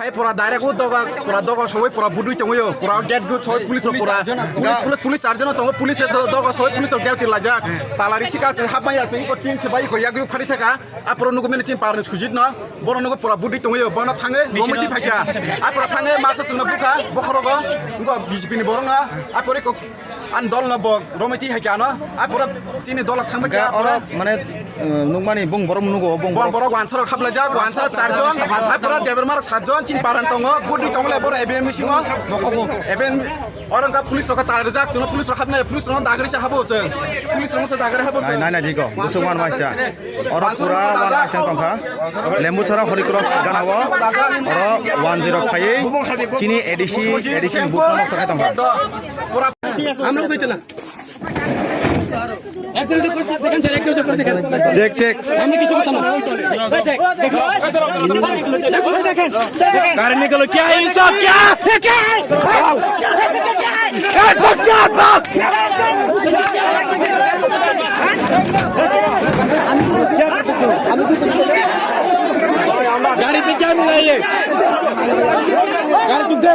Hai pura direct pura dogo soi pura budu tong yo pura get good soi police pura police arjana tong police dogo soi police get til lajak talari sika se haba ya se ko tin se bai ko yag yu phari thaka apro nugo men chin parnes khujit no boro nugo pura budu tong yo bono thange gomiti phaka apro thange masa sungna buka bokhorogo ngo BJP ni borong apore ko an dol na bog romiti haka no apura chini dol thangba ka ora মানে নুকমানি বং বড় মুনুগো বং বড় ওয়ানসার খাবলা যা ওয়ানসার চারজন আপরা দেবরমার সাতজন চিন Parana তঙ্গ Woody তংলে বড় ABM missing এবেন অরঙ্কা police রকা তার যা চুন পুলিশ রখাবনা পুলিশ রং দাগরি সা হাবো जों পুলিশ রং সা দাগরি হাবো নাই নাই জিগো দুসমান মাইসা অর পুরা বালা আছেন তংখা লেম্বু ছরা হরিক্রস গানাবো অর 105 চিনি এডিশন বুক নষ্ট কে তংখা পুরা আমরা কইতলা চেক চেক আমি কিছু কথা না गाड़ी निकलो क्या है ये सब क्या गाड़ी पे क्या मिला ये गाड़ी तुम दे